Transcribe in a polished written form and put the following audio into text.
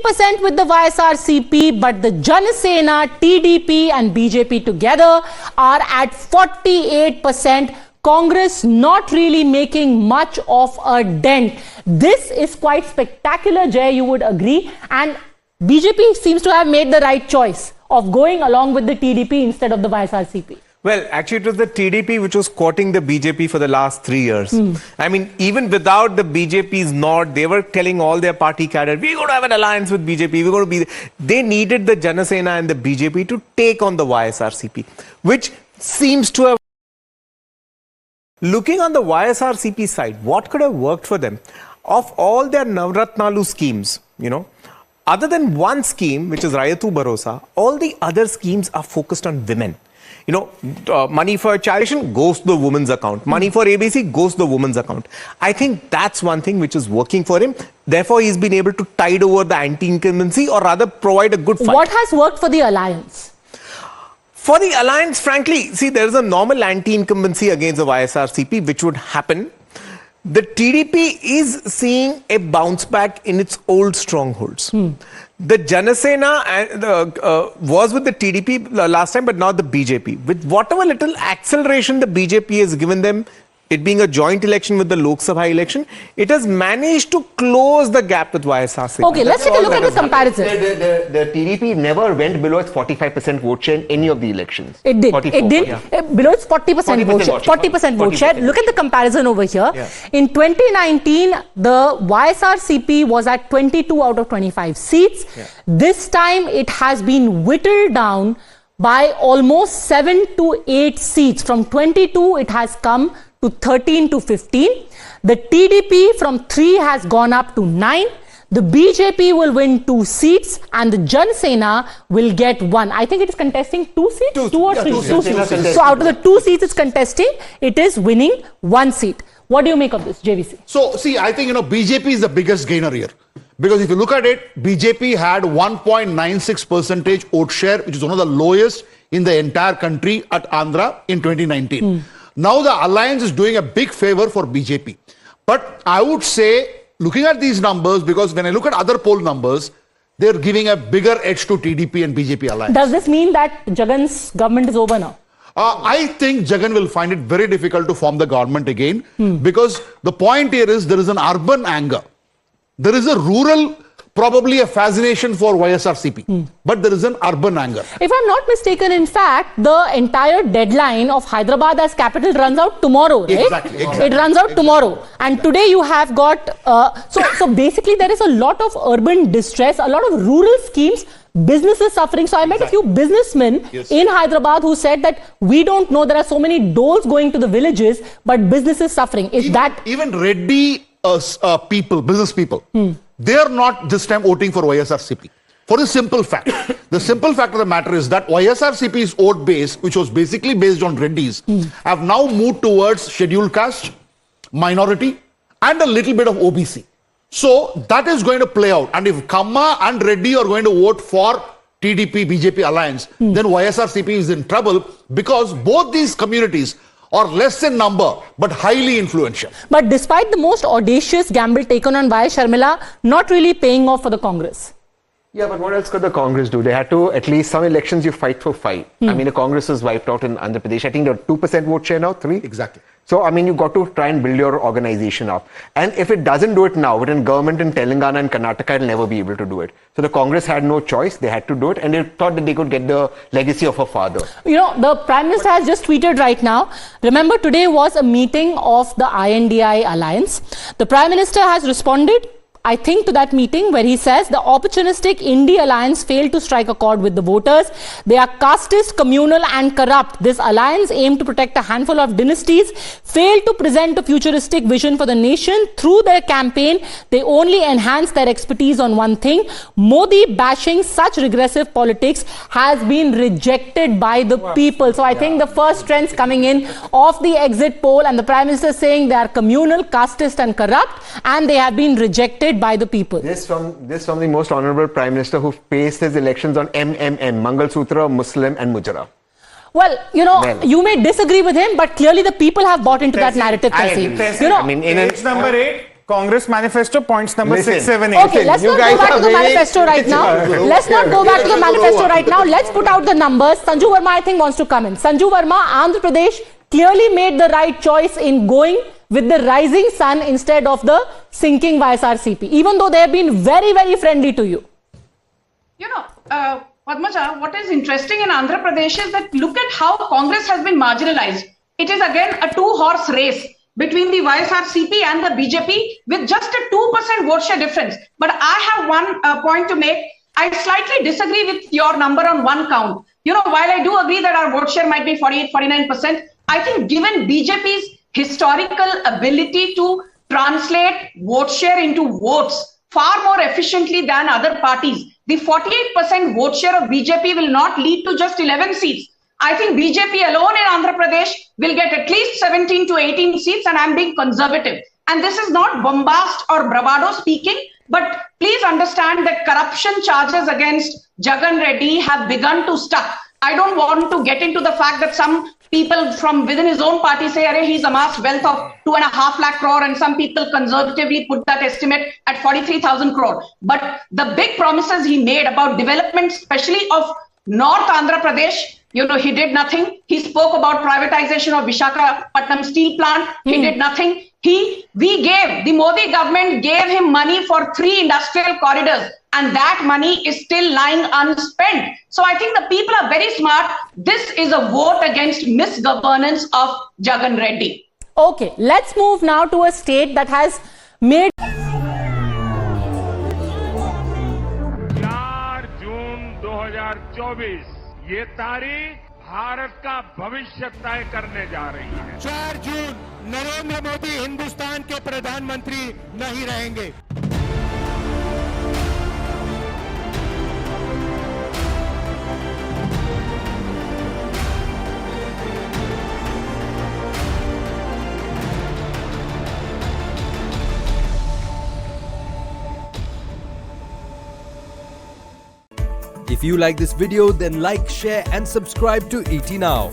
50% with the YSRCP, but the Janasena, TDP and BJP together are at 48%. Congress not really making much of a dent. This is quite spectacular, Jay, you would agree. And BJP seems to have made the right choice of going along with the TDP instead of the YSRCP. Well, actually, it was the TDP which was courting the BJP for the last 3 years. I mean, even without the BJP's nod, they were telling all their party cadre, we're going to have an alliance with BJP. We're going to be. They needed the Janasena and the BJP to take on the YSRCP, which seems to have. Looking on the YSRCP side, what could have worked for them? Of all their Navratnalu schemes, other than one scheme, which is Rayatu Bharosa, all the other schemes are focused on women. Money for child goes to the woman's account. Money for ABC goes to the woman's account. I think that's one thing which is working for him. Therefore, he's been able to tide over the anti-incumbency or rather provide a good fight. What has worked for the alliance? For the alliance, frankly, see, there is a normal anti-incumbency against the YSRCP, which would happen. The TDP is seeing a bounce back in its old strongholds. The Janasena was with the TDP last time, but now the BJP. With whatever little acceleration the BJP has given them, it being a joint election with the Lok Sabha election, it has managed to close the gap with YSRCP. Okay, let's take a look at the comparison. The TDP never went below its 45% vote share in any of the elections. It did. 44, it did. Yeah. Below its 40% vote share. 40% vote share. Look at the comparison over here. Yeah. In 2019, the YSRCP was at 22 out of 25 seats. Yeah. This time, it has been whittled down by almost 7 to 8 seats. From 22, it has come to 13 to 15. The TDP from 3 has gone up to 9. The BJP will win 2 seats and the Janasena will get 1. I think it is contesting 2 seats? 2 or 3? 2 seats. So out of the 2 seats it's contesting, it is winning 1 seat. What do you make of this, JVC? So, see, I think, BJP is the biggest gainer here. Because if you look at it, BJP had 1.96% vote share, which is one of the lowest in the entire country at Andhra in 2019. Now the alliance is doing a big favor for BJP. But I would say, looking at these numbers, because when I look at other poll numbers, they're giving a bigger edge to TDP and BJP alliance. Does this mean that Jagan's government is over now? I think Jagan will find it very difficult to form the government again because the point here is there is an urban anger. There is a rural, probably a fascination for YSRCP, but there is an urban anger. If I'm not mistaken, in fact, the entire deadline of Hyderabad as capital runs out tomorrow, right? Exactly. It runs out tomorrow. And today you have got, so basically there is a lot of urban distress, a lot of rural schemes, businesses suffering. So I met a few businessmen in Hyderabad who said that we don't know, there are so many doles going to the villages, but businesses suffering. Even Reddy people, business people, they are not this time voting for YSRCP. For the simple fact. The simple fact of the matter is that YSRCP's vote base, which was basically based on Reddys, have now moved towards scheduled caste, minority, and a little bit of OBC. So that is going to play out. And if Kamma and Reddy are going to vote for TDP, BJP alliance, then YSRCP is in trouble because both these communities are less in number, but highly influential. But despite the most audacious gamble taken on Y. Sharmila, not really paying off for the Congress. Yeah, but what else could the Congress do? They had to, at least some elections you fight for 5. I mean, the Congress was wiped out in Andhra Pradesh. I think they're 2% vote share now, 3? Exactly. So, I mean, you got to try and build your organization up. And if it doesn't do it now, within government in Telangana and Karnataka, it'll never be able to do it. So the Congress had no choice. They had to do it. And they thought that they could get the legacy of her father. The Prime Minister has just tweeted right now. Remember, today was a meeting of the INDI alliance. The Prime Minister has responded, I think, to that meeting where he says the opportunistic Indie alliance failed to strike a chord with the voters. They are casteist, communal and corrupt. This alliance aimed to protect a handful of dynasties, failed to present a futuristic vision for the nation. Through their campaign, they only enhanced their expertise on one thing. Modi bashing such regressive politics has been rejected by the people. So I think the first trends coming in of the exit poll and the Prime Minister saying they are communal, casteist and corrupt and they have been rejected by the people. This from the most honorable Prime Minister who faced his elections on MMM, Mangal Sutra, Muslim and Mujra. Well, you may disagree with him, but clearly the people have bought into that narrative. I mean, in age number 8, Congress manifesto points number Listen. 6, 7, 8. Okay, let's you not go guys back are to the very- manifesto right now. Let's not go back to the manifesto right now. Let's put out the numbers. Sanju Verma, I think, wants to come in. Sanju Verma, Andhra Pradesh clearly made the right choice in going with the rising sun instead of the sinking YSRCP, even though they have been very, very friendly to you. You know, Padmaja, what is interesting in Andhra Pradesh is that look at how Congress has been marginalized. It is again a two-horse race between the YSRCP and the BJP with just a 2% vote share difference. But I have one point to make. I slightly disagree with your number on one count. You know, while I do agree that our vote share might be 48, 49%, I think given BJP's historical ability to translate vote share into votes far more efficiently than other parties, the 48% vote share of BJP will not lead to just 11 seats. I think BJP alone in Andhra Pradesh will get at least 17 to 18 seats, and I'm being conservative. And this is not bombast or bravado speaking, but please understand that corruption charges against Jagan Reddy have begun to stuck. I don't want to get into the fact that some people from within his own party say, Arey, he's amassed wealth of 2.5 lakh crore, and some people conservatively put that estimate at 43,000 crore. But the big promises he made about development, especially of North Andhra Pradesh, you know, he did nothing. He spoke about privatization of Visakhapatnam steel plant. He did nothing. The Modi government gave him money for 3 industrial corridors, and that money is still lying unspent. So I think the people are very smart. This is a vote against misgovernance of Jagan Reddy. Okay, let's move now to a state that has made 4 जून 2024 ये तारीख भारत का भविष्य तय करने जा रही है। 4 जून नरेंद्र मोदी हिंदुस्तान के प्रधानमंत्री नहीं रहेंगे। If you like this video, then like, share and subscribe to ET Now.